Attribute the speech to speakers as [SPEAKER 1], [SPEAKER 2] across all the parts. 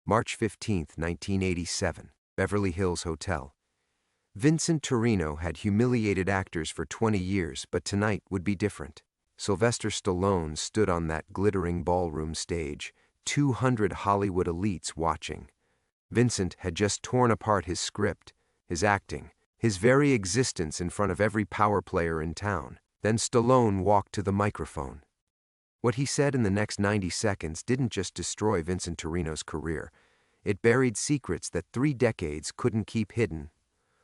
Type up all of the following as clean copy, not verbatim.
[SPEAKER 1] March 15, 1987, Beverly Hills Hotel. Vincent Torino had humiliated actors for 20 years, but tonight would be different. Sylvester Stallone stood on that glittering ballroom stage, 200 Hollywood elites watching. Vincent had just torn apart his script, his acting, his very existence in front of every power player in town. Then Stallone walked to the microphone. What he said in the next 90 seconds didn't just destroy Vincent Torino's career. It buried secrets that 3 decades couldn't keep hidden.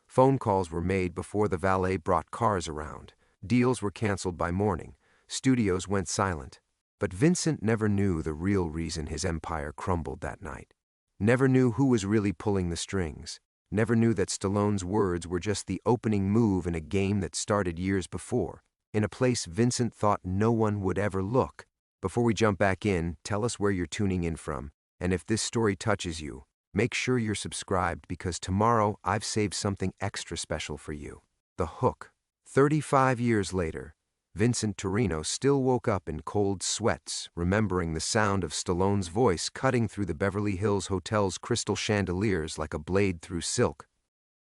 [SPEAKER 1] Phone calls were made before the valet brought cars around. Deals were canceled by morning. Studios went silent. But Vincent never knew the real reason his empire crumbled that night. Never knew who was really pulling the strings. Never knew that Stallone's words were just the opening move in a game that started years before, in a place Vincent thought no one would ever look. Before we jump back in, tell us where you're tuning in from, and if this story touches you, make sure you're subscribed because tomorrow I've saved something extra special for you. The Hook. 35 years later, Vincent Torino still woke up in cold sweats, remembering the sound of Stallone's voice cutting through the Beverly Hills Hotel's crystal chandeliers like a blade through silk.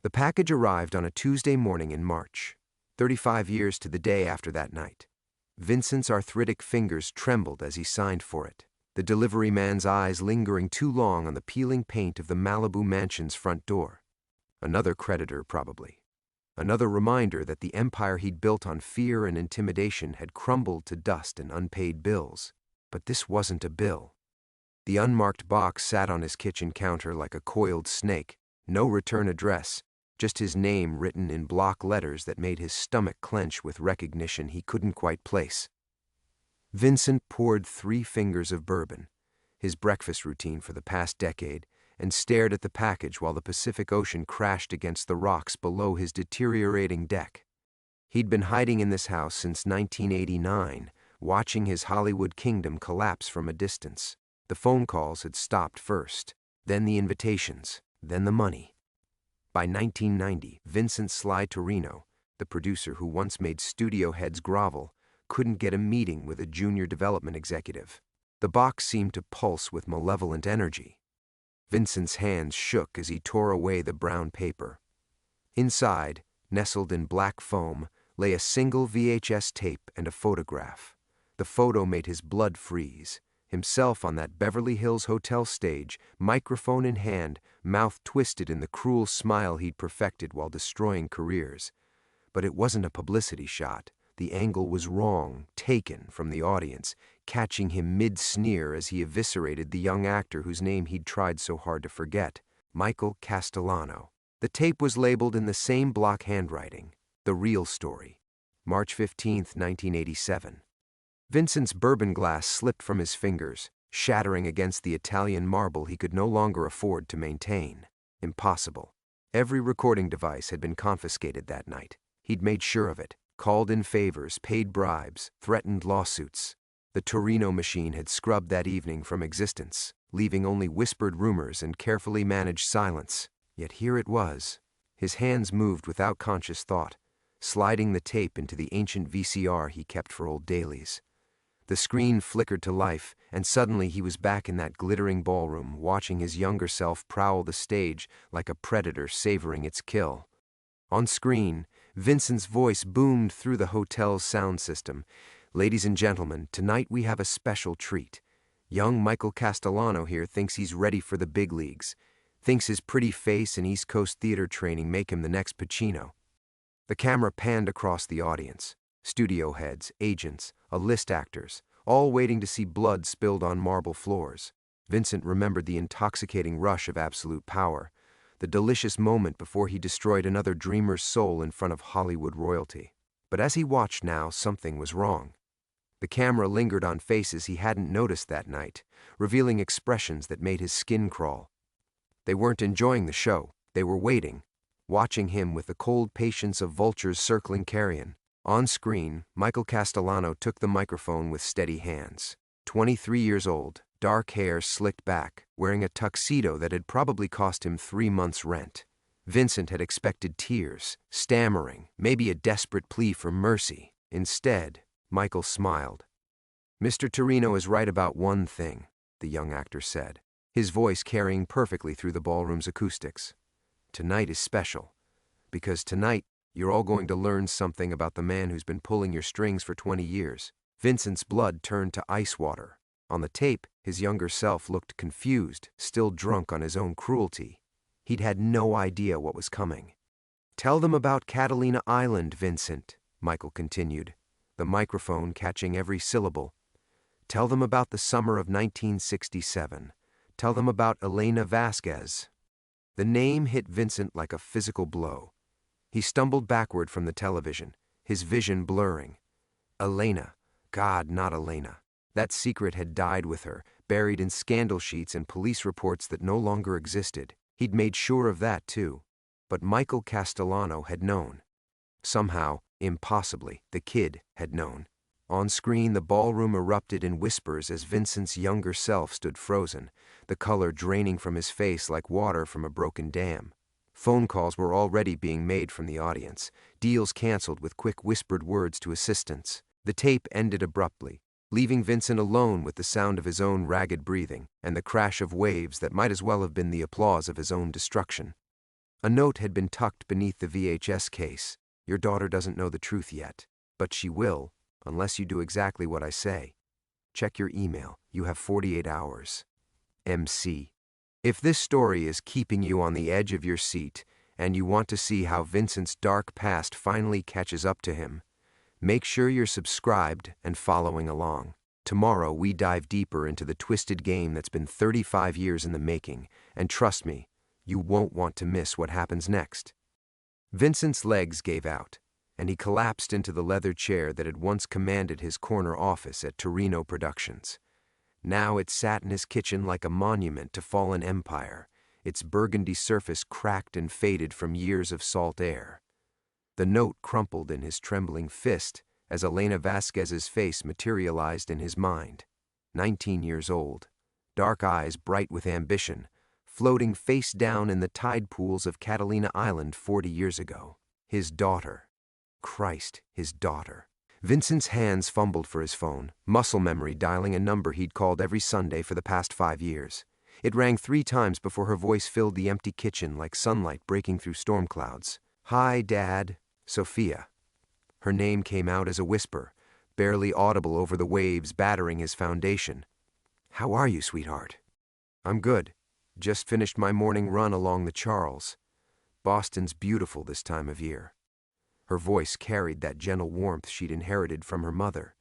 [SPEAKER 1] The package arrived on a Tuesday morning in March, 35 years to the day after that night. Vincent's arthritic fingers trembled as he signed for it, the delivery man's eyes lingering too long on the peeling paint of the Malibu mansion's front door. Another creditor, probably. Another reminder that the empire he'd built on fear and intimidation had crumbled to dust in unpaid bills. But this wasn't a bill. The unmarked box sat on his kitchen counter like a coiled snake, no return address, just his name written in block letters that made his stomach clench with recognition he couldn't quite place. Vincent poured 3 fingers of bourbon, his breakfast routine for the past decade, and stared at the package while the Pacific Ocean crashed against the rocks below his deteriorating deck. He'd been hiding in this house since 1989, watching his Hollywood kingdom collapse from a distance. The phone calls had stopped first, then the invitations, then the money. By 1990, Vincent "Sly" Torino, the producer who once made studio heads grovel, couldn't get a meeting with a junior development executive. The box seemed to pulse with malevolent energy. Vincent's hands shook as he tore away the brown paper. Inside, nestled in black foam, lay a single VHS tape and a photograph. The photo made his blood freeze. Himself on that Beverly Hills Hotel stage, microphone in hand, mouth twisted in the cruel smile he'd perfected while destroying careers. But it wasn't a publicity shot. The angle was wrong, taken from the audience, catching him mid-sneer as he eviscerated the young actor whose name he'd tried so hard to forget, Michael Castellano. The tape was labeled in the same block handwriting, "The Real Story." March 15, 1987. Vincent's bourbon glass slipped from his fingers, shattering against the Italian marble he could no longer afford to maintain. Impossible. Every recording device had been confiscated that night. He'd made sure of it, called in favors, paid bribes, threatened lawsuits. The Torino machine had scrubbed that evening from existence, leaving only whispered rumors and carefully managed silence. Yet here it was. His hands moved without conscious thought, sliding the tape into the ancient VCR he kept for old dailies. The screen flickered to life, and suddenly he was back in that glittering ballroom, watching his younger self prowl the stage like a predator savoring its kill. On screen, Vincent's voice boomed through the hotel's sound system. "Ladies and gentlemen, tonight we have a special treat. Young Michael Castellano here thinks he's ready for the big leagues. Thinks his pretty face and East Coast theater training make him the next Pacino." The camera panned across the audience. Studio heads, agents, list actors, all waiting to see blood spilled on marble floors. Vincent remembered the intoxicating rush of absolute power, the delicious moment before he destroyed another dreamer's soul in front of Hollywood royalty. But as he watched now, something was wrong. The camera lingered on faces he hadn't noticed that night, revealing expressions that made his skin crawl. They weren't enjoying the show. They were waiting, watching him with the cold patience of vultures circling carrion. On screen, Michael Castellano took the microphone with steady hands. 23 years old, dark hair slicked back, wearing a tuxedo that had probably cost him 3 months' rent. Vincent had expected tears, stammering, maybe a desperate plea for mercy. Instead, Michael smiled. "Mr. Torino is right about one thing," the young actor said. his voice carrying perfectly through the ballroom's acoustics. "Tonight is special, because tonight you're all going to learn something about the man who's been pulling your strings for 20 years. Vincent's blood turned to ice water. On the tape, his younger self looked confused, still drunk on his own cruelty. He'd had no idea what was coming. "Tell them about Catalina Island, Vincent," Michael continued, the microphone catching every syllable. "Tell them about the summer of 1967. Tell them about Elena Vasquez." The name hit Vincent like a physical blow. He stumbled backward from the television, his vision blurring. Elena. God, not Elena. That secret had died with her, buried in scandal sheets and police reports that no longer existed. He'd made sure of that, too. But Michael Castellano had known. Somehow, impossibly, the kid had known. On screen, the ballroom erupted in whispers as Vincent's younger self stood frozen, the color draining from his face like water from a broken dam. Phone calls were already being made from the audience, deals canceled with quick whispered words to assistants. The tape ended abruptly, leaving Vincent alone with the sound of his own ragged breathing and the crash of waves that might as well have been the applause of his own destruction. A note had been tucked beneath the VHS case. "Your daughter doesn't know the truth yet, but she will, unless you do exactly what I say. Check your email. You have 48 hours. MC." If this story is keeping you on the edge of your seat and you want to see how Vincent's dark past finally catches up to him, make sure you're subscribed and following along. Tomorrow we dive deeper into the twisted game that's been 35 years in the making, and trust me, you won't want to miss what happens next. Vincent's legs gave out, and he collapsed into the leather chair that had once commanded his corner office at Torino Productions. Now it sat in his kitchen like a monument to fallen empire, its burgundy surface cracked and faded from years of salt air. The note crumpled in his trembling fist as Elena Vasquez's face materialized in his mind. 19 years old, dark eyes bright with ambition, floating face down in the tide pools of Catalina Island 40 years ago. His daughter. Christ, his daughter. Vincent's hands fumbled for his phone, muscle memory dialing a number he'd called every Sunday for the past 5 years. It rang 3 times before her voice filled the empty kitchen like sunlight breaking through storm clouds. "Hi, Dad. Sophia." Her name came out as a whisper, barely audible over the waves battering his foundation. "How are you, sweetheart?" "I'm good. Just finished my morning run along the Charles. Boston's beautiful this time of year." Her voice carried that gentle warmth she'd inherited from her mother.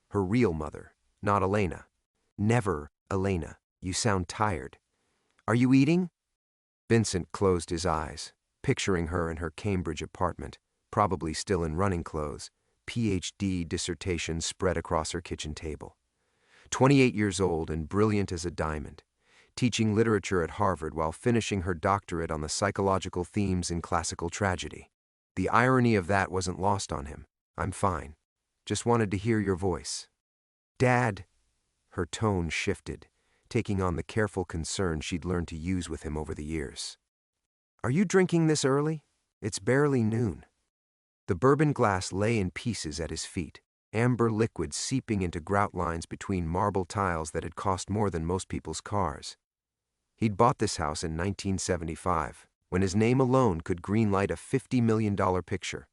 [SPEAKER 1] Her real mother, not Elena. "Never, Elena. You sound tired. Are you eating?" Vincent closed his eyes, picturing her in her Cambridge apartment, probably still in running clothes, PhD dissertation spread across her kitchen table. 28 years old and brilliant as a diamond, teaching literature at Harvard while finishing her doctorate on the psychological themes in classical tragedy. The irony of that wasn't lost on him. "I'm fine. Just wanted to hear your voice." "Dad." Her tone shifted, taking on the careful concern she'd learned to use with him over the years. "Are you drinking this early? It's barely noon." The bourbon glass lay in pieces at his feet, amber liquid seeping into grout lines between marble tiles that had cost more than most people's cars. He'd bought this house in 1975, when his name alone could greenlight a $50 million picture.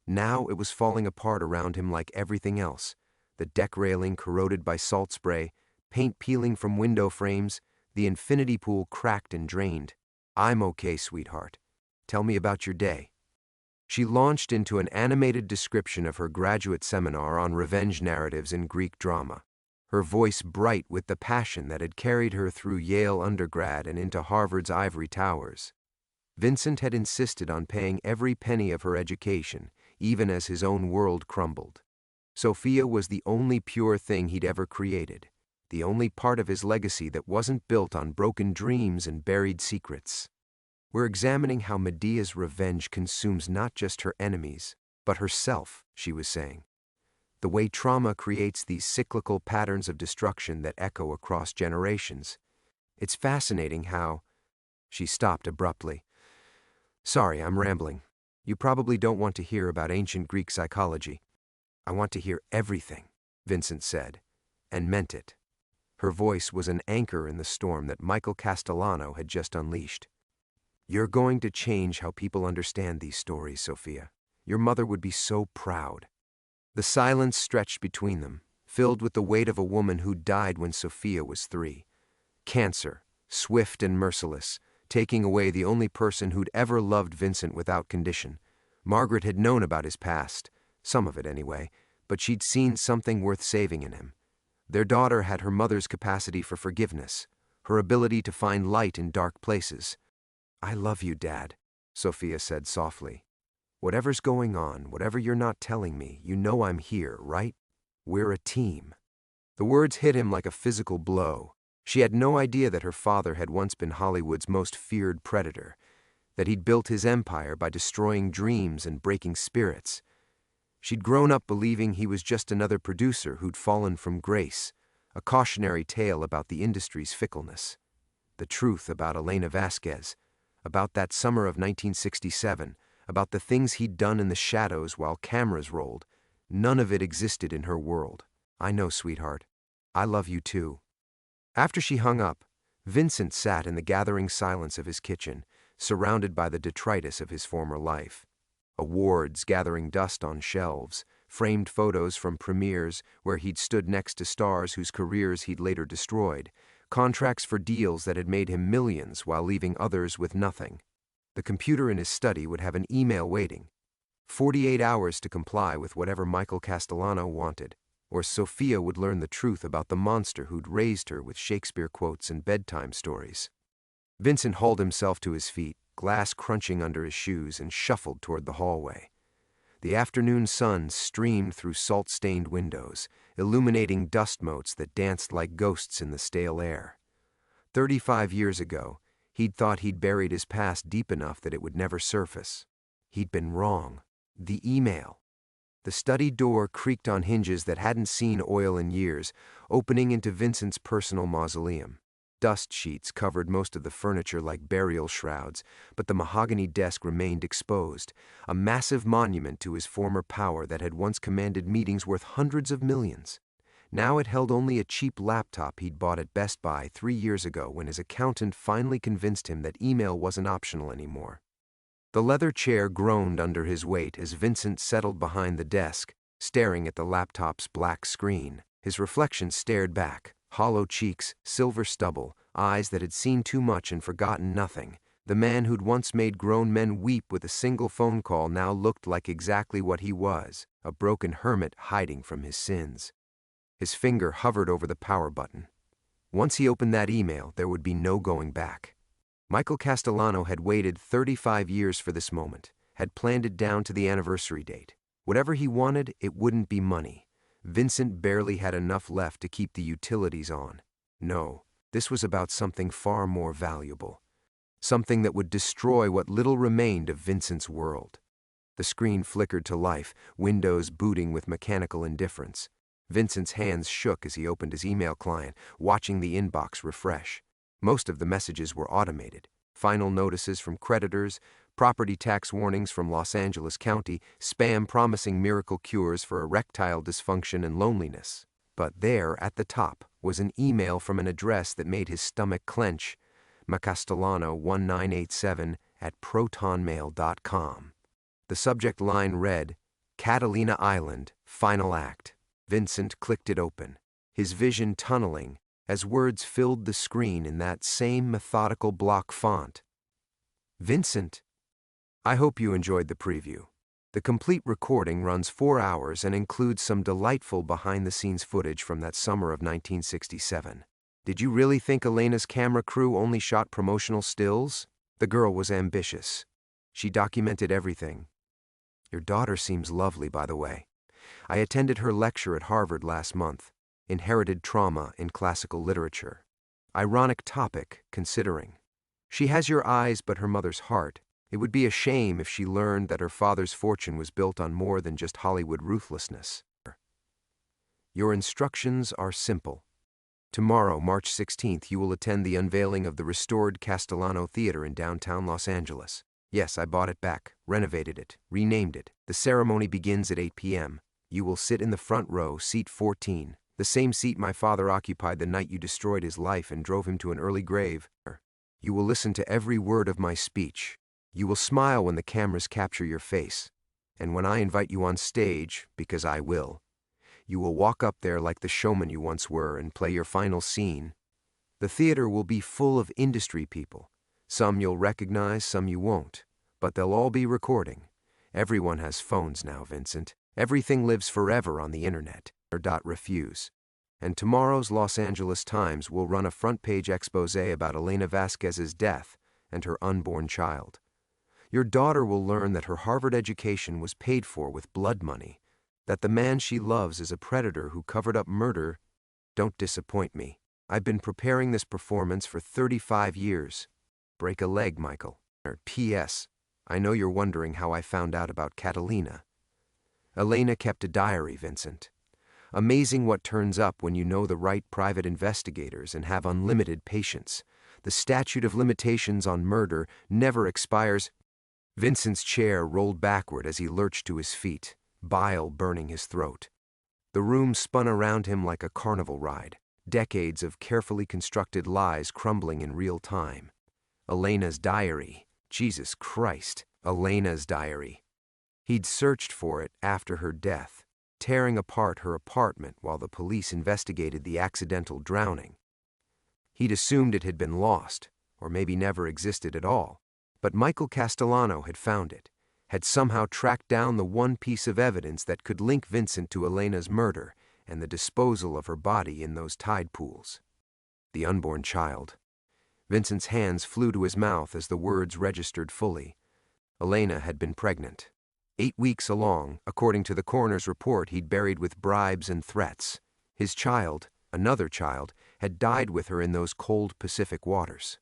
[SPEAKER 1] Now it was falling apart around him like everything else, the deck railing corroded by salt spray, paint peeling from window frames, the infinity pool cracked and drained. "I'm okay, sweetheart. Tell me about your day." She launched into an animated description of her graduate seminar on revenge narratives in Greek drama, her voice bright with the passion that had carried her through Yale undergrad and into Harvard's ivory towers. Vincent had insisted on paying every penny of her education, even as his own world crumbled. Sophia was the only pure thing he'd ever created, the only part of his legacy that wasn't built on broken dreams and buried secrets. "We're examining how Medea's revenge consumes not just her enemies, but herself," she was saying. "The way trauma creates these cyclical patterns of destruction that echo across generations. It's fascinating how—" She stopped abruptly. "Sorry, I'm rambling. You probably don't want to hear about ancient Greek psychology." "I want to hear everything," Vincent said, and meant it. Her voice was an anchor in the storm that Michael Castellano had just unleashed. "You're going to change how people understand these stories, Sophia. Your mother would be so proud." The silence stretched between them, filled with the weight of a woman who died when Sophia was 3. Cancer, swift and merciless, taking away the only person who'd ever loved Vincent without condition. Margaret had known about his past, some of it anyway, but she'd seen something worth saving in him. Their daughter had her mother's capacity for forgiveness, her ability to find light in dark places. "I love you, Dad," Sophia said softly. "Whatever's going on, whatever you're not telling me, you know I'm here, right? We're a team." The words hit him like a physical blow. She had no idea that her father had once been Hollywood's most feared predator, that he'd built his empire by destroying dreams and breaking spirits. She'd grown up believing he was just another producer who'd fallen from grace, a cautionary tale about the industry's fickleness. The truth about Elena Vasquez, about that summer of 1967, about the things he'd done in the shadows while cameras rolled, none of it existed in her world. "I know, sweetheart. I love you too." After she hung up, Vincent sat in the gathering silence of his kitchen, surrounded by the detritus of his former life. Awards gathering dust on shelves, framed photos from premieres where he'd stood next to stars whose careers he'd later destroyed, contracts for deals that had made him millions while leaving others with nothing. The computer in his study would have an email waiting. 48 hours to comply with whatever Michael Castellano wanted, or Sophia would learn the truth about the monster who'd raised her with Shakespeare quotes and bedtime stories. Vincent hauled himself to his feet, glass crunching under his shoes, and shuffled toward the hallway. The afternoon sun streamed through salt-stained windows, illuminating dust motes that danced like ghosts in the stale air. 35 years ago, he'd thought he'd buried his past deep enough that it would never surface. He'd been wrong. The email. The study door creaked on hinges that hadn't seen oil in years, opening into Vincent's personal mausoleum. Dust sheets covered most of the furniture like burial shrouds, but the mahogany desk remained exposed, a massive monument to his former power that had once commanded meetings worth hundreds of millions. Now it held only a cheap laptop he'd bought at Best Buy 3 years ago when his accountant finally convinced him that email wasn't optional anymore. The leather chair groaned under his weight as Vincent settled behind the desk, staring at the laptop's black screen. His reflection stared back, hollow cheeks, silver stubble, eyes that had seen too much and forgotten nothing. The man who'd once made grown men weep with a single phone call now looked like exactly what he was, a broken hermit hiding from his sins. His finger hovered over the power button. Once he opened that email, there would be no going back. Michael Castellano had waited 35 years for this moment, had planned it down to the anniversary date. Whatever he wanted, it wouldn't be money. Vincent barely had enough left to keep the utilities on. No, this was about something far more valuable. Something that would destroy what little remained of Vincent's world. The screen flickered to life, windows booting with mechanical indifference. Vincent's hands shook as he opened his email client, watching the inbox refresh. Most of the messages were automated. Final notices from creditors, property tax warnings from Los Angeles County, spam promising miracle cures for erectile dysfunction and loneliness. But there, at the top, was an email from an address that made his stomach clench. macastellano1987@protonmail.com. The subject line read, "Catalina Island, Final Act." Vincent clicked it open, his vision tunneling as words filled the screen in that same methodical block font. "Vincent, I hope you enjoyed the preview. The complete recording runs 4 hours and includes some delightful behind-the-scenes footage from that summer of 1967. Did you really think Elena's camera crew only shot promotional stills? The girl was ambitious. She documented everything. Your daughter seems lovely, by the way. I attended her lecture at Harvard last month. Inherited trauma in classical literature. Ironic topic, considering. She has your eyes but her mother's heart. It would be a shame if she learned that her father's fortune was built on more than just Hollywood ruthlessness. Your instructions are simple. Tomorrow, March 16th, you will attend the unveiling of the restored Castellano Theater in downtown Los Angeles. Yes, I bought it back, renovated it, renamed it. The ceremony begins at 8 p.m. You will sit in the front row, seat 14. The same seat my father occupied the night you destroyed his life and drove him to an early grave. You will listen to every word of my speech. You will smile when the cameras capture your face. And when I invite you on stage, because I will, you will walk up there like the showman you once were and play your final scene. The theater will be full of industry people. Some you'll recognize, some you won't. But they'll all be recording. Everyone has phones now, Vincent. Everything lives forever on the internet. Refuse. And tomorrow's Los Angeles Times will run a front-page expose about Elena Vasquez's death and her unborn child. Your daughter will learn that her Harvard education was paid for with blood money, that the man she loves is a predator who covered up murder. Don't disappoint me. I've been preparing this performance for 35 years. Break a leg, Michael. P.S. I know you're wondering how I found out about Catalina. Elena kept a diary, Vincent. Amazing what turns up when you know the right private investigators and have unlimited patience. The statute of limitations on murder never expires. Vincent's chair rolled backward as he lurched to his feet, bile burning his throat. The room spun around him like a carnival ride, decades of carefully constructed lies crumbling in real time. Elena's diary. Jesus Christ, Elena's diary. He'd searched for it after her death, tearing apart her apartment while the police investigated the accidental drowning. He'd assumed it had been lost, or maybe never existed at all, but Michael Castellano had found it, had somehow tracked down the one piece of evidence that could link Vincent to Elena's murder and the disposal of her body in those tide pools. The unborn child. Vincent's hands flew to his mouth as the words registered fully. Elena had been pregnant. 8 weeks along, according to the coroner's report he'd buried with bribes and threats. His child, another child, had died with her in those cold Pacific waters.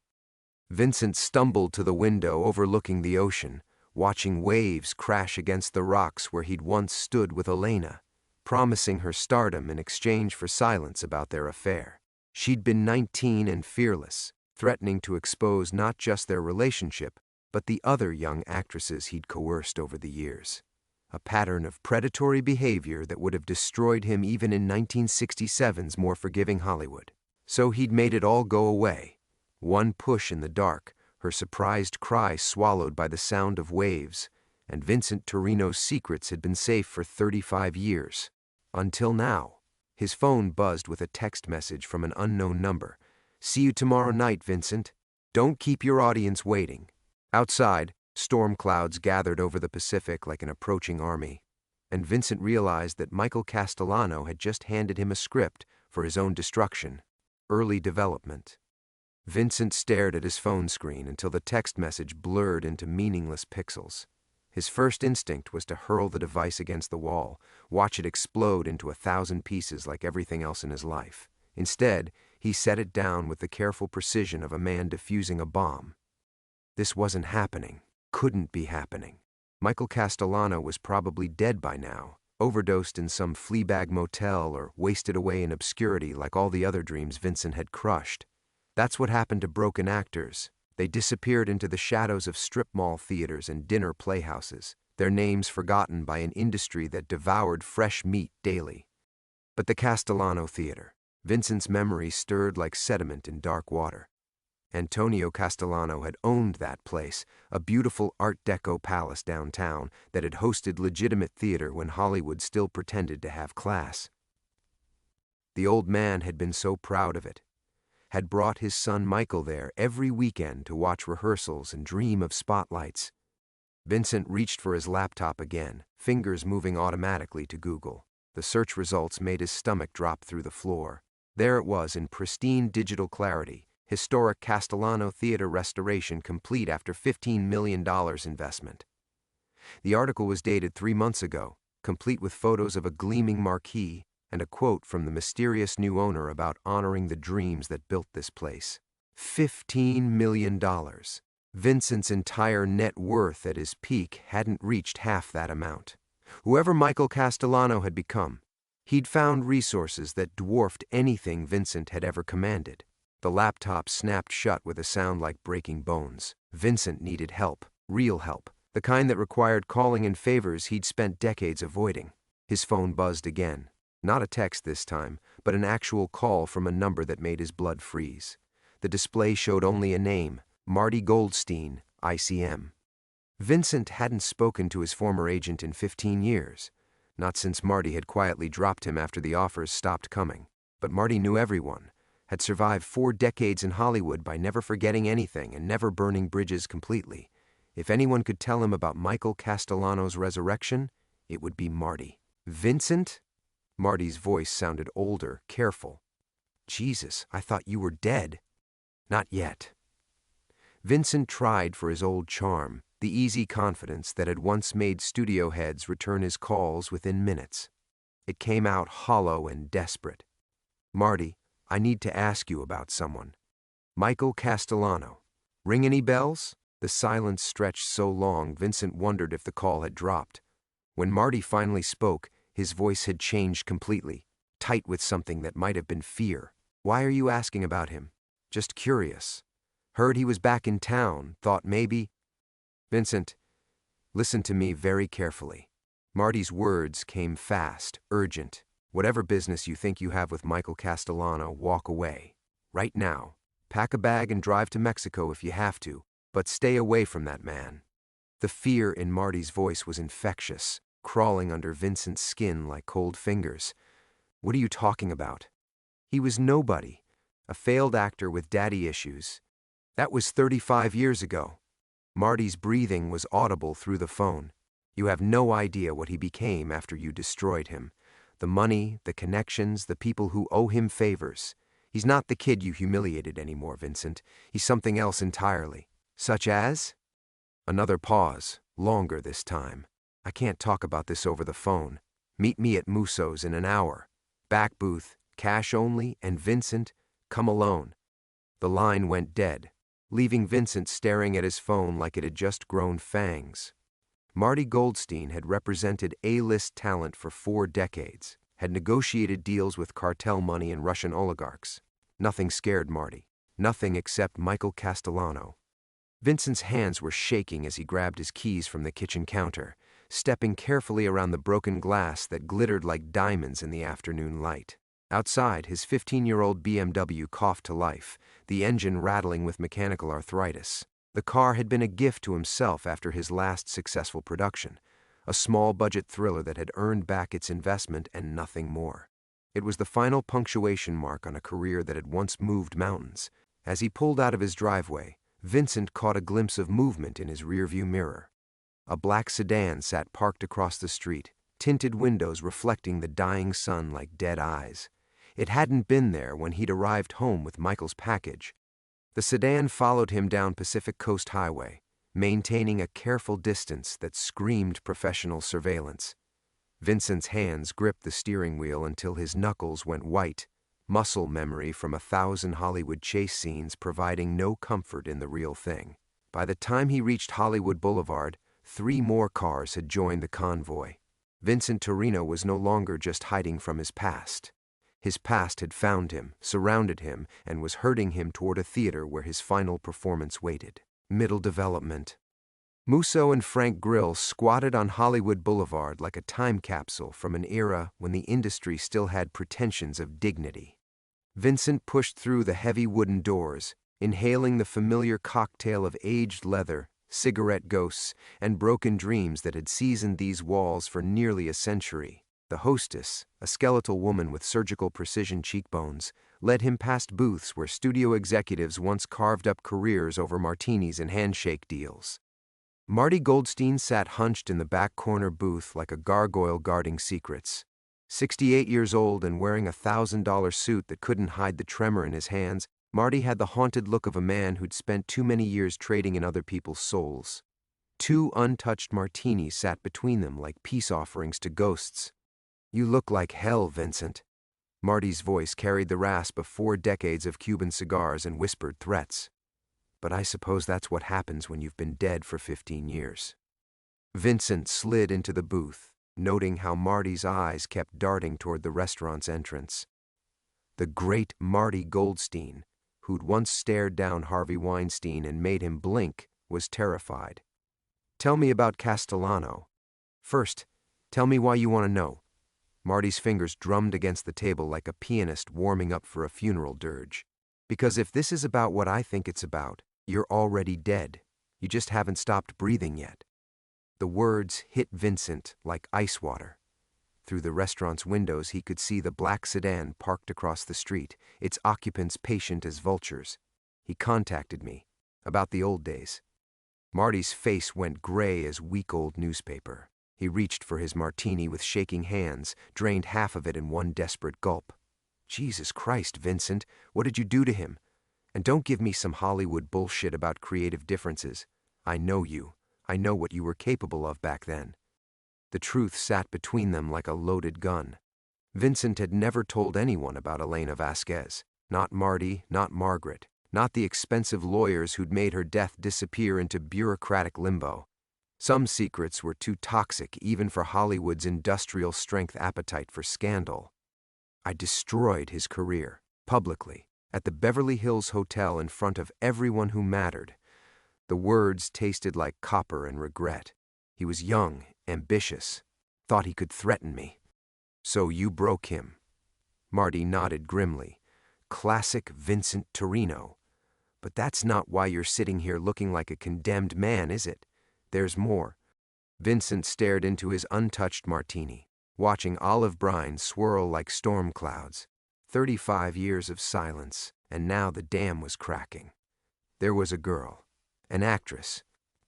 [SPEAKER 1] Vincent stumbled to the window overlooking the ocean, watching waves crash against the rocks where he'd once stood with Elena, promising her stardom in exchange for silence about their affair. She'd been 19 and fearless, threatening to expose not just their relationship, but the other young actresses he'd coerced over the years. A pattern of predatory behavior that would have destroyed him even in 1967's more forgiving Hollywood. So he'd made it all go away. One push in the dark, her surprised cry swallowed by the sound of waves, and Vincent Torino's secrets had been safe for 35 years. Until now. His phone buzzed with a text message from an unknown number. "See you tomorrow night, Vincent. Don't keep your audience waiting." Outside, storm clouds gathered over the Pacific like an approaching army, and Vincent realized that Michael Castellano had just handed him a script for his own destruction. Early development. Vincent stared at his phone screen until the text message blurred into meaningless pixels. His first instinct was to hurl the device against the wall, watch it explode into 1,000 pieces like everything else in his life. Instead, he set it down with the careful precision of a man defusing a bomb. This wasn't happening, couldn't be happening. Michael Castellano was probably dead by now, overdosed in some fleabag motel or wasted away in obscurity like all the other dreams Vincent had crushed. That's what happened to broken actors. They disappeared into the shadows of strip mall theaters and dinner playhouses, their names forgotten by an industry that devoured fresh meat daily. But the Castellano Theater. Vincent's memory stirred like sediment in dark water. Antonio Castellano had owned that place, a beautiful Art Deco palace downtown that had hosted legitimate theater when Hollywood still pretended to have class. The old man had been so proud of it, had brought his son Michael there every weekend to watch rehearsals and dream of spotlights. Vincent reached for his laptop again, fingers moving automatically to Google. The search results made his stomach drop through the floor. There it was in pristine digital clarity. Historic Castellano Theater restoration complete after $15 million investment. The article was dated 3 months ago, complete with photos of a gleaming marquee and a quote from the mysterious new owner about honoring the dreams that built this place. $15 million. Vincent's entire net worth at his peak hadn't reached half that amount. Whoever Michael Castellano had become, he'd found resources that dwarfed anything Vincent had ever commanded. The laptop snapped shut with a sound like breaking bones. Vincent needed help, real help, the kind that required calling in favors he'd spent decades avoiding. His phone buzzed again. Not a text this time, but an actual call from a number that made his blood freeze. The display showed only a name, Marty Goldstein, ICM. Vincent hadn't spoken to his former agent in 15 years. Not since Marty had quietly dropped him after the offers stopped coming. But Marty knew everyone, had survived 4 decades in Hollywood by never forgetting anything and never burning bridges completely. If anyone could tell him about Michael Castellano's resurrection, it would be Marty. Vincent? Marty's voice sounded older, careful. Jesus, I thought you were dead. Not yet. Vincent tried for his old charm, the easy confidence that had once made studio heads return his calls within minutes. It came out hollow and desperate. Marty, I need to ask you about someone. Michael Castellano. Ring any bells? The silence stretched so long, Vincent wondered if the call had dropped. When Marty finally spoke, his voice had changed completely, tight with something that might have been fear. Why are you asking about him? Just curious. Heard he was back in town, thought maybe... Vincent, listen to me very carefully. Marty's words came fast, urgent. Whatever business you think you have with Michael Castellano, walk away. Right now. Pack a bag and drive to Mexico if you have to, but stay away from that man. The fear in Marty's voice was infectious, crawling under Vincent's skin like cold fingers. What are you talking about? He was nobody, a failed actor with daddy issues. That was 35 years ago. Marty's breathing was audible through the phone. You have no idea what he became after you destroyed him. The money, the connections, the people who owe him favors. He's not the kid you humiliated anymore, Vincent. He's something else entirely. Such as? Another pause, longer this time. I can't talk about this over the phone. Meet me at Musso's in an hour. Back booth, cash only, and Vincent, come alone. The line went dead, leaving Vincent staring at his phone like it had just grown fangs. Marty Goldstein had represented A-list talent for 4 decades, had negotiated deals with cartel money and Russian oligarchs. Nothing scared Marty. Nothing except Michael Castellano. Vincent's hands were shaking as he grabbed his keys from the kitchen counter, stepping carefully around the broken glass that glittered like diamonds in the afternoon light. Outside, his 15-year-old BMW coughed to life, the engine rattling with mechanical arthritis. The car had been a gift to himself after his last successful production, a small-budget thriller that had earned back its investment and nothing more. It was the final punctuation mark on a career that had once moved mountains. As he pulled out of his driveway, Vincent caught a glimpse of movement in his rearview mirror. A black sedan sat parked across the street, tinted windows reflecting the dying sun like dead eyes. It hadn't been there when he'd arrived home with Michael's package. The sedan followed him down Pacific Coast Highway, maintaining a careful distance that screamed professional surveillance. Vincent's hands gripped the steering wheel until his knuckles went white, muscle memory from 1,000 Hollywood chase scenes providing no comfort in the real thing. By the time he reached Hollywood Boulevard, 3 more cars had joined the convoy. Vincent Torino was no longer just hiding from his past. His past had found him, surrounded him, and was herding him toward a theater where his final performance waited. Middle development. Musso and Frank Grill squatted on Hollywood Boulevard like a time capsule from an era when the industry still had pretensions of dignity. Vincent pushed through the heavy wooden doors, inhaling the familiar cocktail of aged leather, cigarette ghosts, and broken dreams that had seasoned these walls for nearly a century. The hostess, a skeletal woman with surgical precision cheekbones, led him past booths where studio executives once carved up careers over martinis and handshake deals. Marty Goldstein sat hunched in the back corner booth like a gargoyle guarding secrets. 68 years old and wearing a $1,000 suit that couldn't hide the tremor in his hands, Marty had the haunted look of a man who'd spent too many years trading in other people's souls. 2 untouched martinis sat between them like peace offerings to ghosts. "You look like hell, Vincent." Marty's voice carried the rasp of 4 decades of Cuban cigars and whispered threats. "But I suppose that's what happens when you've been dead for 15 years. Vincent slid into the booth, noting how Marty's eyes kept darting toward the restaurant's entrance. The great Marty Goldstein, who'd once stared down Harvey Weinstein and made him blink, was terrified. "Tell me about Castellano. First, tell me why you want to know." Marty's fingers drummed against the table like a pianist warming up for a funeral dirge. Because if this is about what I think it's about, you're already dead. You just haven't stopped breathing yet. The words hit Vincent like ice water. Through the restaurant's windows, he could see the black sedan parked across the street, its occupants patient as vultures. He contacted me about the old days. Marty's face went gray as week-old newspaper. He reached for his martini with shaking hands, drained half of it in one desperate gulp. Jesus Christ, Vincent, what did you do to him? And don't give me some Hollywood bullshit about creative differences. I know you. I know what you were capable of back then. The truth sat between them like a loaded gun. Vincent had never told anyone about Elena Vasquez. Not Marty, not Margaret, not the expensive lawyers who'd made her death disappear into bureaucratic limbo. Some secrets were too toxic even for Hollywood's industrial-strength appetite for scandal. I destroyed his career, publicly, at the Beverly Hills Hotel in front of everyone who mattered. The words tasted like copper and regret. He was young, ambitious, thought he could threaten me. So you broke him. Marty nodded grimly. Classic Vincent Torino. But that's not why you're sitting here looking like a condemned man, is it? There's more. Vincent stared into his untouched martini, watching olive brine swirl like storm clouds. 35 years of silence, and now the dam was cracking. There was a girl, an actress.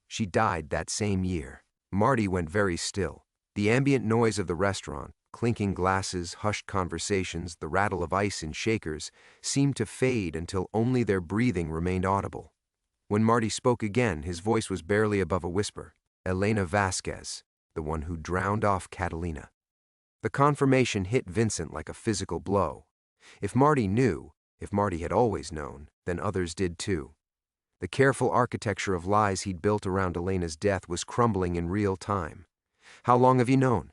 [SPEAKER 1] She died that same year. Marty went very still. The ambient noise of the restaurant, clinking glasses, hushed conversations, the rattle of ice in shakers, seemed to fade until only their breathing remained audible. When Marty spoke again, his voice was barely above a whisper. Elena Vasquez, the one who drowned off Catalina. The confirmation hit Vincent like a physical blow. If Marty knew, if Marty had always known, then others did too. The careful architecture of lies he'd built around Elena's death was crumbling in real time. How long have you known?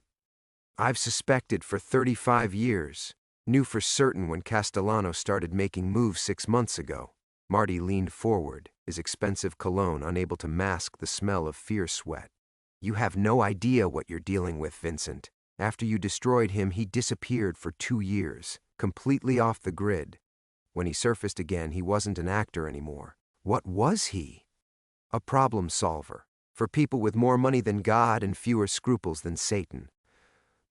[SPEAKER 1] I've suspected for 35 years. Knew for certain when Castellano started making moves 6 months ago. Marty leaned forward, his expensive cologne unable to mask the smell of fierce sweat. You have no idea what you're dealing with, Vincent. After you destroyed him, he disappeared for 2 years, completely off the grid. When he surfaced again, he wasn't an actor anymore. What was he? A problem solver, for people with more money than God and fewer scruples than Satan.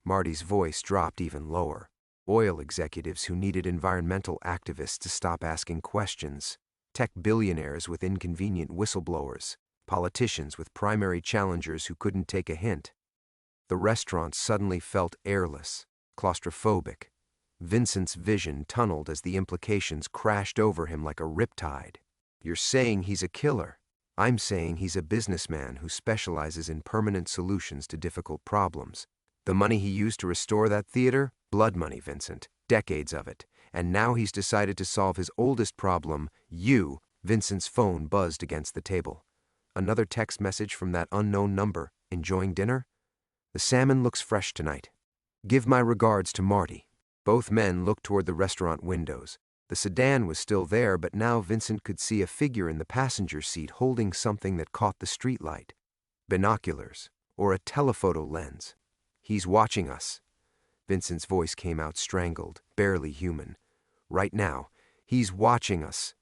[SPEAKER 1] Marty's voice dropped even lower. Oil executives who needed environmental activists to stop asking questions. Tech billionaires with inconvenient whistleblowers. Politicians with primary challengers who couldn't take a hint. The restaurant suddenly felt airless, claustrophobic. Vincent's vision tunneled as the implications crashed over him like a riptide. You're saying he's a killer. I'm saying he's a businessman who specializes in permanent solutions to difficult problems. The money he used to restore that theater? Blood money, Vincent. Decades of it. And now he's decided to solve his oldest problem, you. Vincent's phone buzzed against the table. Another text message from that unknown number. Enjoying dinner? The salmon looks fresh tonight. Give my regards to Marty. Both men looked toward the restaurant windows. The sedan was still there, but now Vincent could see a figure in the passenger seat holding something that caught the streetlight. Binoculars, or a telephoto lens. He's watching us. Vincent's voice came out strangled, barely human. Right now, he's watching us.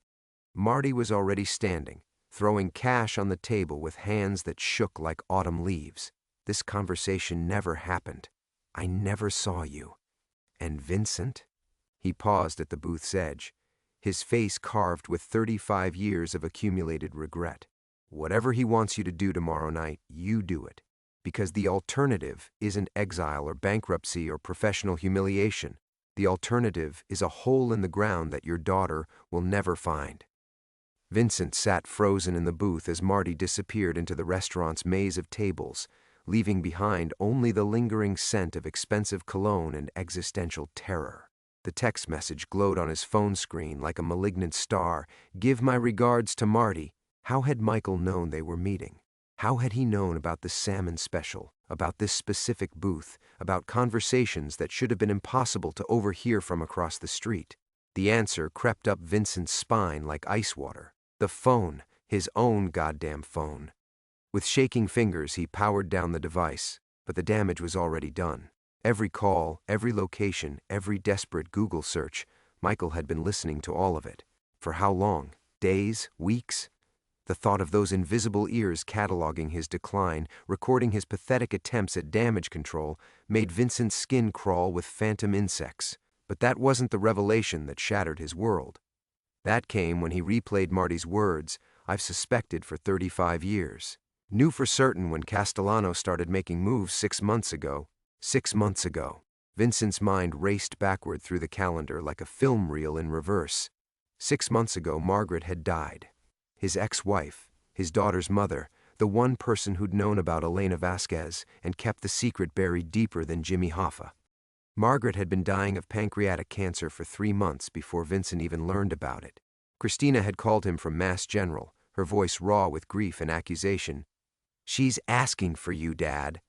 [SPEAKER 1] Marty was already standing, throwing cash on the table with hands that shook like autumn leaves. This conversation never happened. I never saw you. And Vincent? He paused at the booth's edge, his face carved with 35 years of accumulated regret. Whatever he wants you to do tomorrow night, you do it. Because the alternative isn't exile or bankruptcy or professional humiliation. The alternative is a hole in the ground that your daughter will never find. Vincent sat frozen in the booth as Marty disappeared into the restaurant's maze of tables, leaving behind only the lingering scent of expensive cologne and existential terror. The text message glowed on his phone screen like a malignant star. Give my regards to Marty. How had Michael known they were meeting? How had he known about the salmon special, about this specific booth, about conversations that should have been impossible to overhear from across the street? The answer crept up Vincent's spine like ice water. The phone, his own goddamn phone. With shaking fingers, he powered down the device, but the damage was already done. Every call, every location, every desperate Google search, Michael had been listening to all of it. For how long? Days? Weeks? The thought of those invisible ears cataloging his decline, recording his pathetic attempts at damage control, made Vincent's skin crawl with phantom insects. But that wasn't the revelation that shattered his world. That came when he replayed Marty's words, "I've suspected for 35 years. Knew for certain when Castellano started making moves 6 months ago. 6 months ago." Vincent's mind raced backward through the calendar like a film reel in reverse. 6 months ago, Margaret had died. His ex-wife, his daughter's mother, the one person who'd known about Elena Vasquez and kept the secret buried deeper than Jimmy Hoffa. Margaret had been dying of pancreatic cancer for 3 months before Vincent even learned about it. Christina had called him from Mass General, her voice raw with grief and accusation. "She's asking for you, Dad.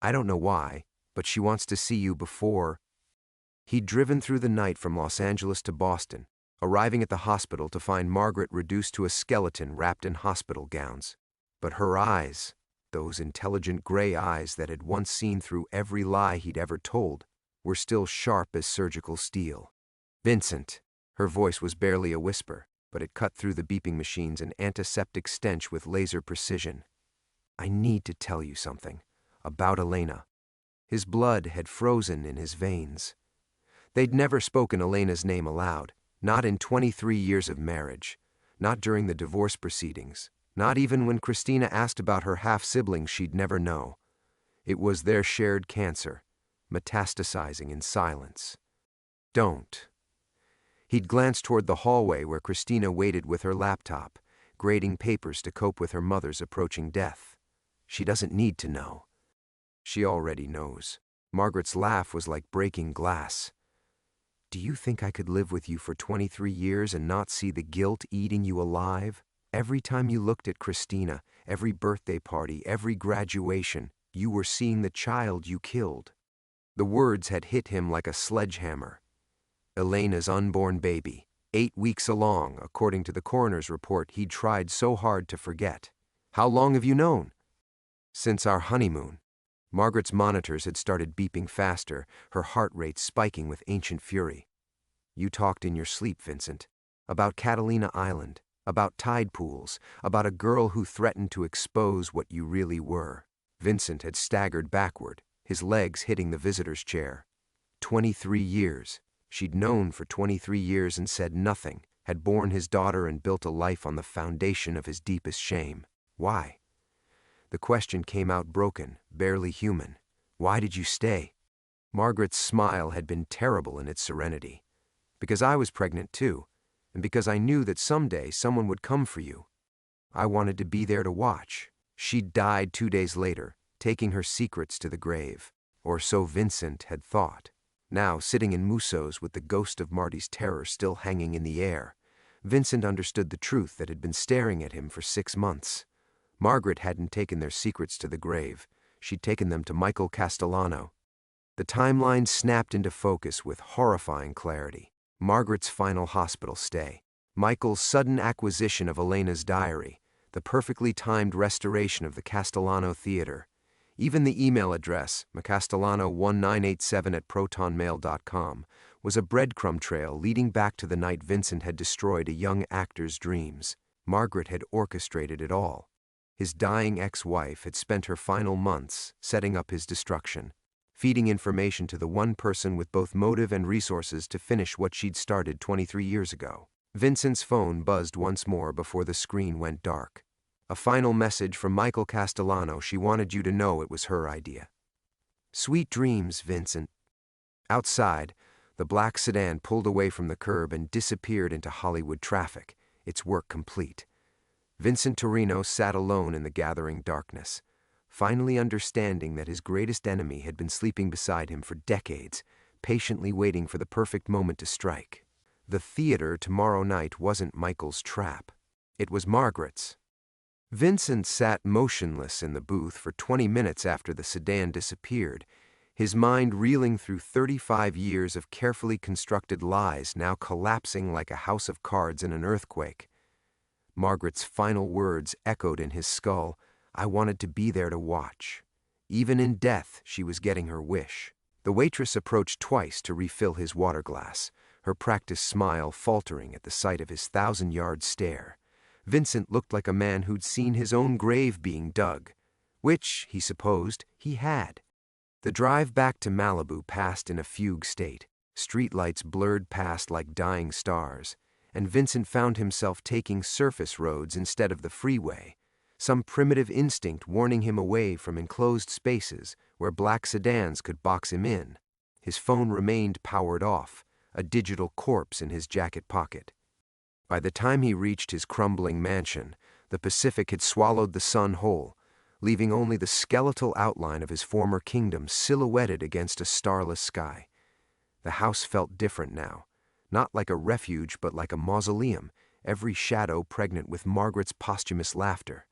[SPEAKER 1] I don't know why, but she wants to see you before." He'd driven through the night from Los Angeles to Boston, arriving at the hospital to find Margaret reduced to a skeleton wrapped in hospital gowns. But her eyes, those intelligent gray eyes that had once seen through every lie he'd ever told, were still sharp as surgical steel. "Vincent." Her voice was barely a whisper, but it cut through the beeping machines an antiseptic stench with laser precision. "I need to tell you something. About Elena." His blood had frozen in his veins. They'd never spoken Elena's name aloud, not in 23 years of marriage, not during the divorce proceedings, not even when Christina asked about her half-siblings she'd never know. It was their shared cancer, metastasizing in silence. "Don't." He'd glanced toward the hallway where Christina waited with her laptop, grading papers to cope with her mother's approaching death. "She doesn't need to know." "She already knows." Margaret's laugh was like breaking glass. "Do you think I could live with you for 23 years and not see the guilt eating you alive? Every time you looked at Christina, every birthday party, every graduation, you were seeing the child you killed." The words had hit him like a sledgehammer. Elena's unborn baby, 8 weeks along, according to the coroner's report he'd tried so hard to forget. "How long have you known?" "Since our honeymoon." Margaret's monitors had started beeping faster, her heart rate spiking with ancient fury. "You talked in your sleep, Vincent. About Catalina Island, about tide pools, about a girl who threatened to expose what you really were." Vincent had staggered backward, his legs hitting the visitor's chair. 23 years. She'd known for 23 years and said nothing, had borne his daughter and built a life on the foundation of his deepest shame. Why? The question came out broken, barely human. "Why did you stay?" Margaret's smile had been terrible in its serenity. "Because I was pregnant too, and because I knew that someday someone would come for you. I wanted to be there to watch." She'd died 2 days later, taking her secrets to the grave. Or so Vincent had thought. Now, sitting in Musso's with the ghost of Marty's terror still hanging in the air, Vincent understood the truth that had been staring at him for 6 months. Margaret hadn't taken their secrets to the grave. She'd taken them to Michael Castellano. The timeline snapped into focus with horrifying clarity. Margaret's final hospital stay, Michael's sudden acquisition of Elena's diary, the perfectly timed restoration of the Castellano Theater. Even the email address, mcastellano1987@protonmail.com, was a breadcrumb trail leading back to the night Vincent had destroyed a young actor's dreams. Margaret had orchestrated it all. His dying ex-wife had spent her final months setting up his destruction, feeding information to the one person with both motive and resources to finish what she'd started 23 years ago. Vincent's phone buzzed once more before the screen went dark. A final message from Michael Castellano. "She wanted you to know it was her idea." "Sweet dreams, Vincent." Outside, the black sedan pulled away from the curb and disappeared into Hollywood traffic, its work complete. Vincent Torino sat alone in the gathering darkness, finally understanding that his greatest enemy had been sleeping beside him for decades, patiently waiting for the perfect moment to strike. The theater tomorrow night wasn't Michael's trap. It was Margaret's. Vincent sat motionless in the booth for 20 minutes after the sedan disappeared, his mind reeling through 35 years of carefully constructed lies now collapsing like a house of cards in an earthquake. Margaret's final words echoed in his skull. "I wanted to be there to watch." Even in death, she was getting her wish. The waitress approached twice to refill his water glass, her practiced smile faltering at the sight of his 1,000-yard stare. Vincent looked like a man who'd seen his own grave being dug, which, he supposed, he had. The drive back to Malibu passed in a fugue state. Streetlights blurred past like dying stars, and Vincent found himself taking surface roads instead of the freeway, some primitive instinct warning him away from enclosed spaces where black sedans could box him in. His phone remained powered off, a digital corpse in his jacket pocket. By the time he reached his crumbling mansion, the Pacific had swallowed the sun whole, leaving only the skeletal outline of his former kingdom silhouetted against a starless sky. The house felt different now, not like a refuge but like a mausoleum, every shadow pregnant with Margaret's posthumous laughter.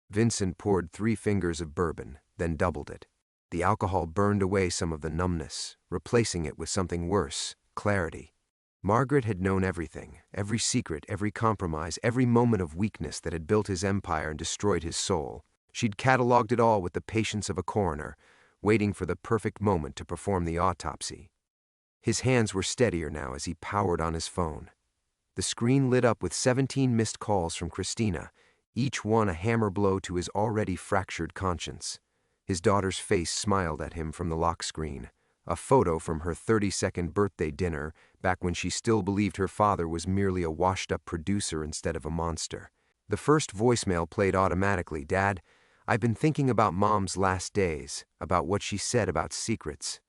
[SPEAKER 1] Vincent poured 3 fingers of bourbon, then doubled it. The alcohol burned away some of the numbness, replacing it with something worse, clarity. Margaret had known everything, every secret, every compromise, every moment of weakness that had built his empire and destroyed his soul. She'd catalogued it all with the patience of a coroner, waiting for the perfect moment to perform the autopsy. His hands were steadier now as he powered on his phone. The screen lit up with 17 missed calls from Christina, each one a hammer blow to his already fractured conscience. His daughter's face smiled at him from the lock screen, a photo from her 32nd birthday dinner back when she still believed her father was merely a washed-up producer instead of a monster. The first voicemail played automatically. "Dad, I've been thinking about Mom's last days, about what she said about secrets.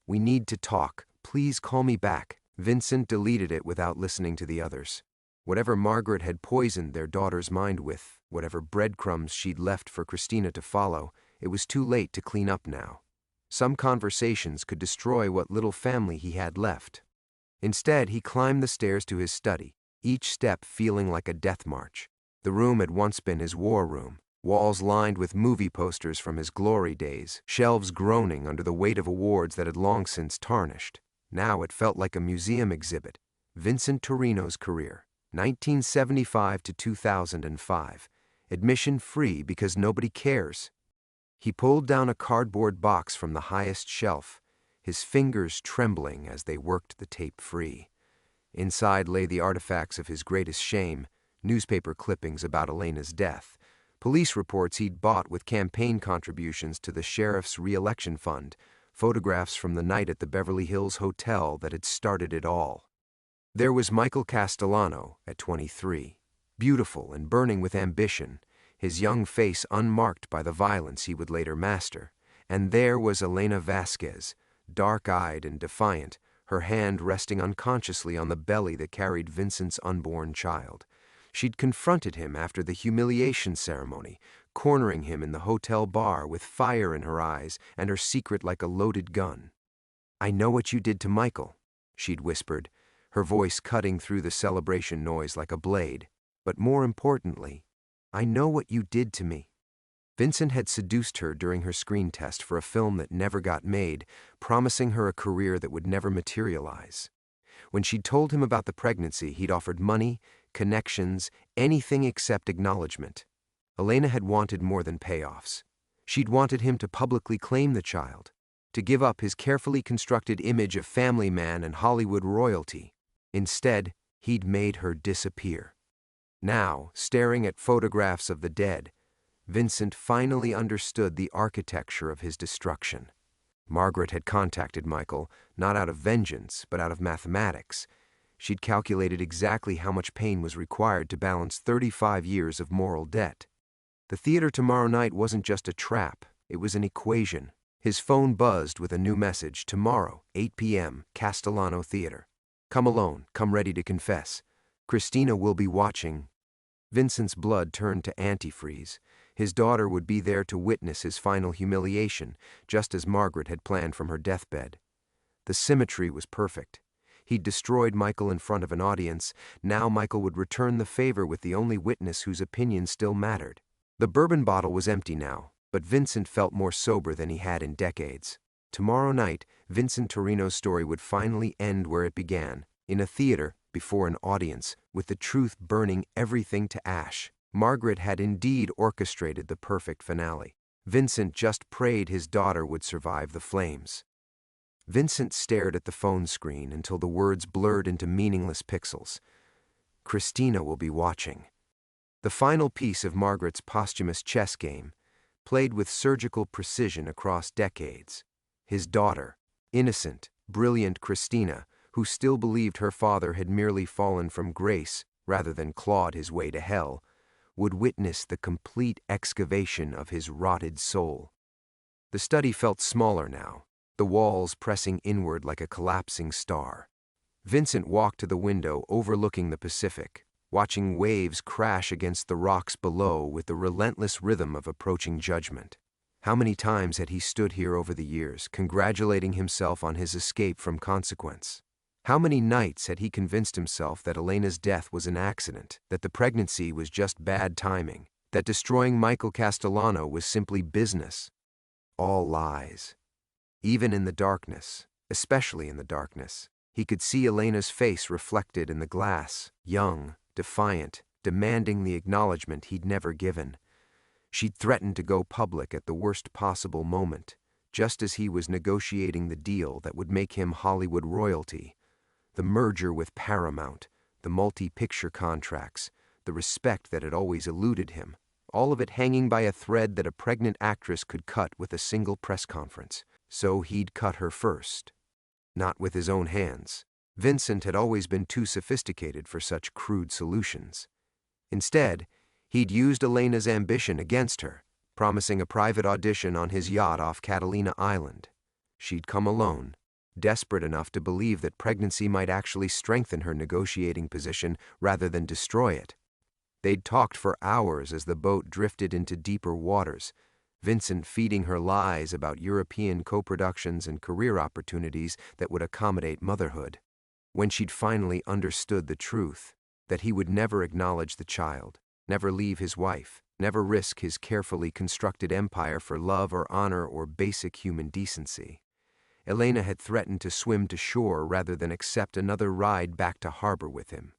[SPEAKER 1] We need to talk. Please call me back." Vincent deleted it without listening to the others. Whatever Margaret had poisoned their daughter's mind with, whatever breadcrumbs she'd left for Christina to follow, it was too late to clean up now. Some conversations could destroy what little family he had left. Instead, he climbed the stairs to his study, each step feeling like a death march. The room had once been his war room, walls lined with movie posters from his glory days, shelves groaning under the weight of awards that had long since tarnished. Now it felt like a museum exhibit. Vincent Torino's career, 1975 to 2005. Admission free because nobody cares. He pulled down a cardboard box from the highest shelf, his fingers trembling as they worked the tape free. Inside lay the artifacts of his greatest shame, newspaper clippings about Elena's death, police reports he'd bought with campaign contributions to the sheriff's re-election fund, photographs from the night at the Beverly Hills Hotel that had started it all. There was Michael Castellano at 23, beautiful and burning with ambition, his young face unmarked by the violence he would later master. And there was Elena Vasquez, dark-eyed and defiant, her hand resting unconsciously on the belly that carried Vincent's unborn child. She'd confronted him after the humiliation ceremony, cornering him in the hotel bar with fire in her eyes and her secret like a loaded gun. "I know what you did to Michael," she'd whispered, her voice cutting through the celebration noise like a blade. "But more importantly, I know what you did to me." Vincent had seduced her during her screen test for a film that never got made, promising her a career that would never materialize. When she'd told him about the pregnancy, he'd offered money, connections, anything except acknowledgement. Elena had wanted more than payoffs. She'd wanted him to publicly claim the child, to give up his carefully constructed image of family man and Hollywood royalty. Instead, he'd made her disappear. Now, staring at photographs of the dead, Vincent finally understood the architecture of his destruction. Margaret had contacted Michael, not out of vengeance, but out of mathematics. She'd calculated exactly how much pain was required to balance 35 years of moral debt. The theater tomorrow night wasn't just a trap, it was an equation. His phone buzzed with a new message: "Tomorrow, 8 p.m., Castellano Theater. Come alone, come ready to confess. Christina will be watching." Vincent's blood turned to antifreeze. His daughter would be there to witness his final humiliation, just as Margaret had planned from her deathbed. The symmetry was perfect. He'd destroyed Michael in front of an audience. Now Michael would return the favor with the only witness whose opinion still mattered. The bourbon bottle was empty now, but Vincent felt more sober than he had in decades. Tomorrow night, Vincent Torino's story would finally end where it began, in a theater, before an audience, with the truth burning everything to ash. Margaret had indeed orchestrated the perfect finale. Vincent just prayed his daughter would survive the flames. Vincent stared at the phone screen until the words blurred into meaningless pixels. Christina will be watching. The final piece of Margaret's posthumous chess game, played with surgical precision across decades. His daughter, innocent, brilliant Christina, who still believed her father had merely fallen from grace rather than clawed his way to hell, would witness the complete excavation of his rotted soul. The study felt smaller now, the walls pressing inward like a collapsing star. Vincent walked to the window overlooking the Pacific, watching waves crash against the rocks below with the relentless rhythm of approaching judgment. How many times had he stood here over the years, congratulating himself on his escape from consequence? How many nights had he convinced himself that Elena's death was an accident, that the pregnancy was just bad timing, that destroying Michael Castellano was simply business? All lies. Even in the darkness, especially in the darkness, he could see Elena's face reflected in the glass, young, defiant, demanding the acknowledgement he'd never given. She'd threatened to go public at the worst possible moment, just as he was negotiating the deal that would make him Hollywood royalty. The merger with Paramount, the multi-picture contracts, the respect that had always eluded him, all of it hanging by a thread that a pregnant actress could cut with a single press conference. So he'd cut her first. Not with his own hands. Vincent had always been too sophisticated for such crude solutions. Instead, he'd used Elena's ambition against her, promising a private audition on his yacht off Catalina Island. She'd come alone, desperate enough to believe that pregnancy might actually strengthen her negotiating position rather than destroy it. They'd talked for hours as the boat drifted into deeper waters, Vincent feeding her lies about European co-productions and career opportunities that would accommodate motherhood. When she'd finally understood the truth, that he would never acknowledge the child, never leave his wife, never risk his carefully constructed empire for love or honor or basic human decency, Elena had threatened to swim to shore rather than accept another ride back to harbor with him.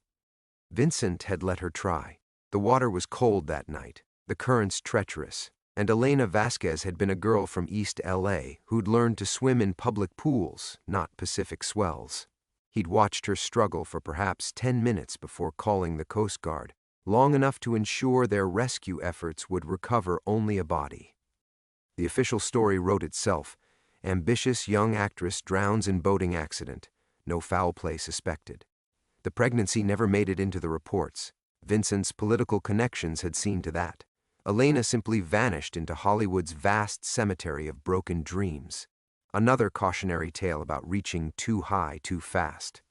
[SPEAKER 1] Vincent had let her try. The water was cold that night, the currents treacherous, and Elena Vasquez had been a girl from East LA who'd learned to swim in public pools, not Pacific swells. He'd watched her struggle for perhaps 10 minutes before calling the Coast Guard, long enough to ensure their rescue efforts would recover only a body. The official story wrote itself. Ambitious young actress drowns in boating accident, no foul play suspected. The pregnancy never made it into the reports. Vincent's political connections had seen to that. Elena simply vanished into Hollywood's vast cemetery of broken dreams. Another cautionary tale about reaching too high too fast.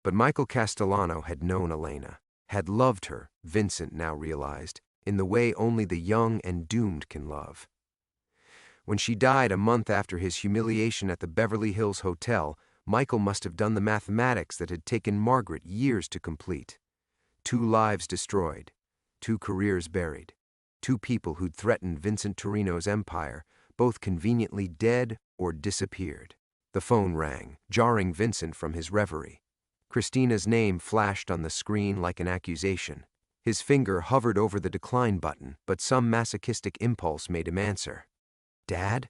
[SPEAKER 1] But Michael Castellano had known Elena, had loved her, Vincent now realized, in the way only the young and doomed can love. When she died a month after his humiliation at the Beverly Hills Hotel, Michael must have done the mathematics that had taken Margaret years to complete. 2 lives destroyed, 2 careers buried. 2 people who'd threatened Vincent Torino's empire, both conveniently dead or disappeared. The phone rang, jarring Vincent from his reverie. Christina's name flashed on the screen like an accusation. His finger hovered over the decline button, but some masochistic impulse made him answer. "Dad?"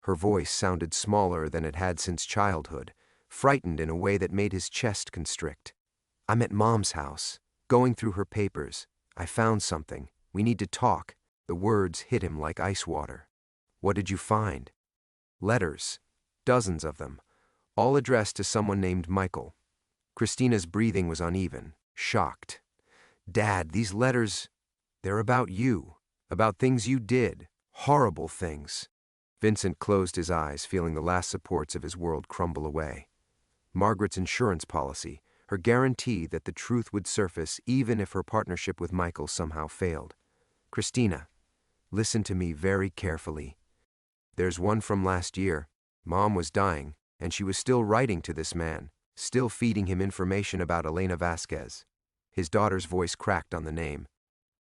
[SPEAKER 1] Her voice sounded smaller than it had since childhood, frightened in a way that made his chest constrict. "I'm at Mom's house, going through her papers. I found something. We need to talk." The words hit him like ice water. "What did you find?" "Letters. Dozens of them. All addressed to someone named Michael." Christina's breathing was uneven, shocked. "Dad, these letters, they're about you. About things you did. Horrible things." Vincent closed his eyes, feeling the last supports of his world crumble away. Margaret's insurance policy, her guarantee that the truth would surface even if her partnership with Michael somehow failed. "Christina, listen to me very carefully. There's one from last year. Mom was dying, and she was still writing to this man, still feeding him information about Elena Vasquez." His daughter's voice cracked on the name.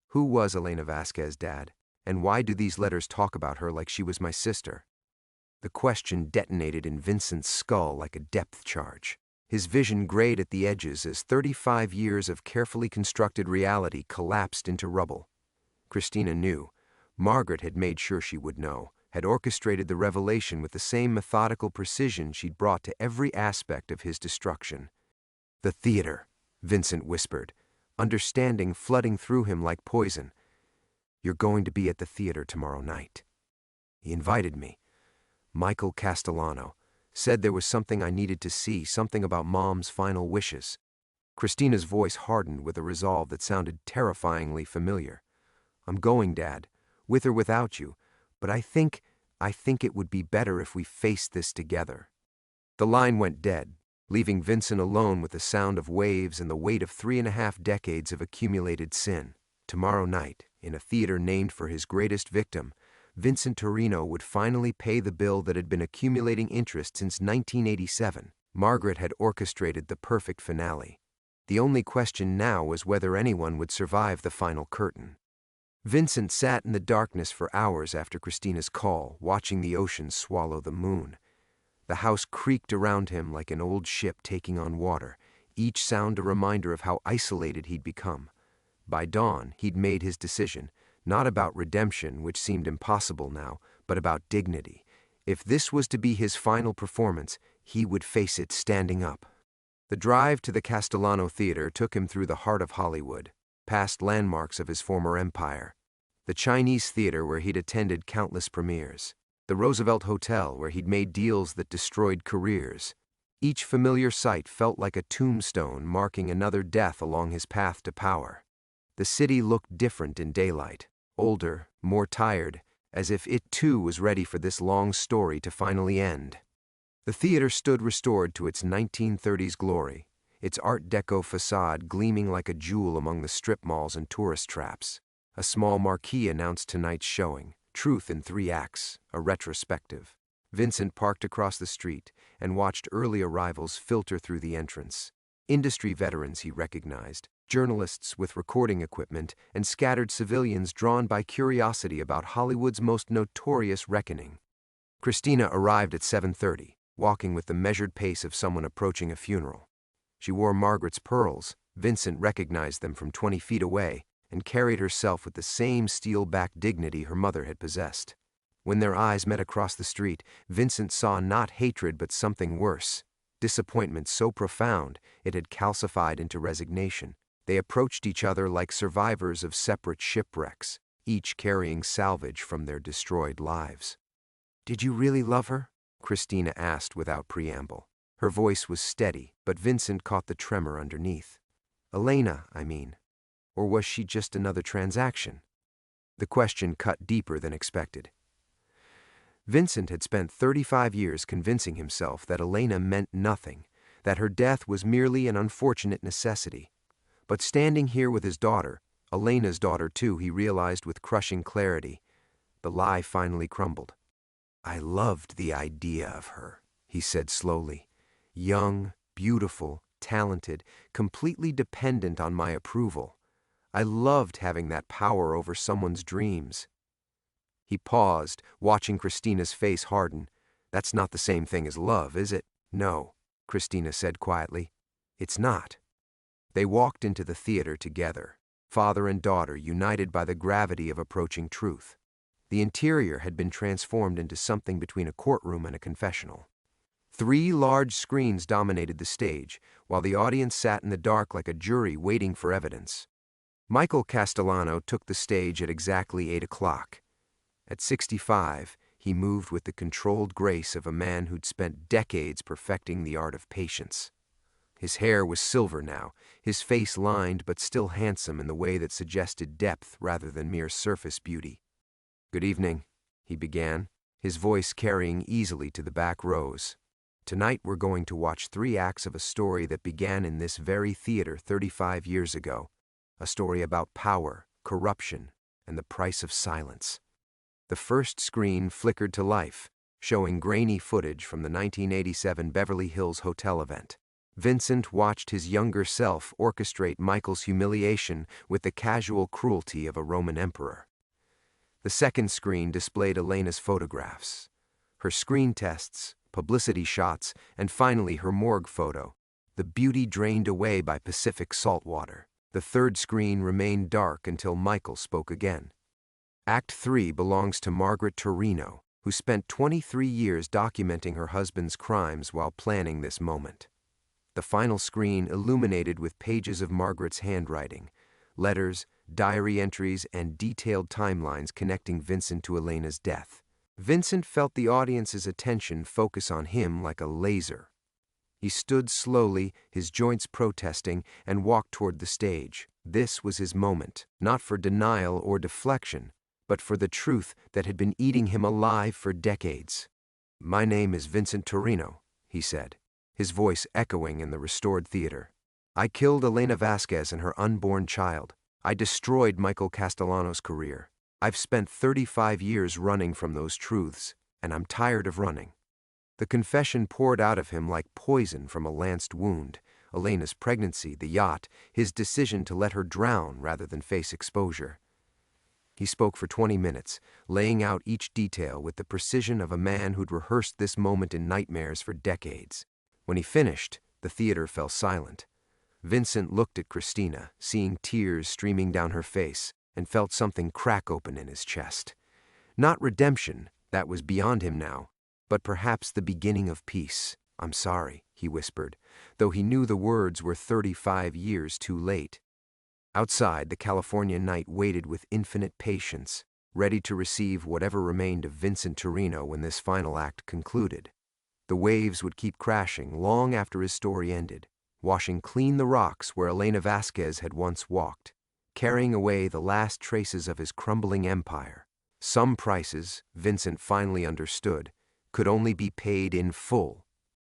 [SPEAKER 1] "Who was Elena Vasquez, Dad? And why do these letters talk about her like she was my sister?" The question detonated in Vincent's skull like a depth charge. His vision grayed at the edges as 35 years of carefully constructed reality collapsed into rubble. Christina knew. Margaret had made sure she would know, had orchestrated the revelation with the same methodical precision she'd brought to every aspect of his destruction. "The theater," Vincent whispered, understanding flooding through him like poison. "You're going to be at the theater tomorrow night." He invited me. Michael Castellano said there was something I needed to see, something about Mom's final wishes. Christina's voice hardened with a resolve that sounded terrifyingly familiar. "I'm going, Dad, with or without you, but I think it would be better if we faced this together." The line went dead, leaving Vincent alone with the sound of waves and the weight of 3.5 decades of accumulated sin. Tomorrow night, in a theater named for his greatest victim, Vincent Torino would finally pay the bill that had been accumulating interest since 1987. Margaret had orchestrated the perfect finale. The only question now was whether anyone would survive the final curtain. Vincent sat in the darkness for hours after Christina's call, watching the ocean swallow the moon. The house creaked around him like an old ship taking on water, each sound a reminder of how isolated he'd become. By dawn, he'd made his decision, not about redemption, which seemed impossible now, but about dignity. If this was to be his final performance, he would face it standing up. The drive to the Castellano Theater took him through the heart of Hollywood, past landmarks of his former empire. The Chinese Theater where he'd attended countless premieres. The Roosevelt Hotel where he'd made deals that destroyed careers. Each familiar sight felt like a tombstone marking another death along his path to power. The city looked different in daylight, older, more tired, as if it too was ready for this long story to finally end. The theater stood restored to its 1930s glory, its Art Deco facade gleaming like a jewel among the strip malls and tourist traps. A small marquee announced tonight's showing, Truth in 3 Acts, a retrospective. Vincent parked across the street and watched early arrivals filter through the entrance. Industry veterans he recognized, journalists with recording equipment, and scattered civilians drawn by curiosity about Hollywood's most notorious reckoning. Christina arrived at 7:30, walking with the measured pace of someone approaching a funeral. She wore Margaret's pearls. Vincent recognized them from 20 feet away, and carried herself with the same steel-backed dignity her mother had possessed. When their eyes met across the street, Vincent saw not hatred but something worse. Disappointment so profound it had calcified into resignation. They approached each other like survivors of separate shipwrecks, each carrying salvage from their destroyed lives. "Did you really love her?" Christina asked without preamble. Her voice was steady, but Vincent caught the tremor underneath. "Elena, I mean. Or was she just another transaction?" The question cut deeper than expected. Vincent had spent 35 years convincing himself that Elena meant nothing, that her death was merely an unfortunate necessity. But standing here with his daughter, Elena's daughter too, he realized with crushing clarity, the lie finally crumbled. "I loved the idea of her," he said slowly. "Young, beautiful, talented, completely dependent on my approval. I loved having that power over someone's dreams." He paused, watching Christina's face harden. "That's not the same thing as love, is it?" "No," Christina said quietly. "It's not." They walked into the theater together, father and daughter united by the gravity of approaching truth. The interior had been transformed into something between a courtroom and a confessional. 3 large screens dominated the stage, while the audience sat in the dark like a jury waiting for evidence. Michael Castellano took the stage at exactly 8 o'clock. At 65, he moved with the controlled grace of a man who'd spent decades perfecting the art of patience. His hair was silver now, his face lined but still handsome in the way that suggested depth rather than mere surface beauty. "Good evening," he began, his voice carrying easily to the back rows. "Tonight we're going to watch 3 acts of a story that began in this very theater 35 years ago. A story about power, corruption, and the price of silence." The first screen flickered to life, showing grainy footage from the 1987 Beverly Hills Hotel event. Vincent watched his younger self orchestrate Michael's humiliation with the casual cruelty of a Roman emperor. The second screen displayed Elena's photographs, her screen tests, publicity shots, and finally her morgue photo, the beauty drained away by Pacific saltwater. The third screen remained dark until Michael spoke again. "Act 3 belongs to Margaret Torino," who spent 23 years documenting her husband's crimes while planning this moment. The final screen illuminated with pages of Margaret's handwriting, letters, diary entries, and detailed timelines connecting Vincent to Elena's death. Vincent felt the audience's attention focus on him like a laser. He stood slowly, his joints protesting, and walked toward the stage. This was his moment, not for denial or deflection, but for the truth that had been eating him alive for decades. "My name is Vincent Torino," he said, his voice echoing in the restored theater. "I killed Elena Vasquez and her unborn child. I destroyed Michael Castellano's career. I've spent 35 years running from those truths, and I'm tired of running." The confession poured out of him like poison from a lanced wound. Elena's pregnancy, the yacht, his decision to let her drown rather than face exposure. He spoke for 20 minutes, laying out each detail with the precision of a man who'd rehearsed this moment in nightmares for decades. When he finished, the theater fell silent. Vincent looked at Christina, seeing tears streaming down her face, and felt something crack open in his chest. Not redemption, that was beyond him now, but perhaps the beginning of peace. "I'm sorry," he whispered, though he knew the words were 35 years too late. Outside, the California night waited with infinite patience, ready to receive whatever remained of Vincent Torino when this final act concluded. The waves would keep crashing long after his story ended, washing clean the rocks where Elena Vasquez had once walked, carrying away the last traces of his crumbling empire. Some prices, Vincent finally understood, could only be paid in full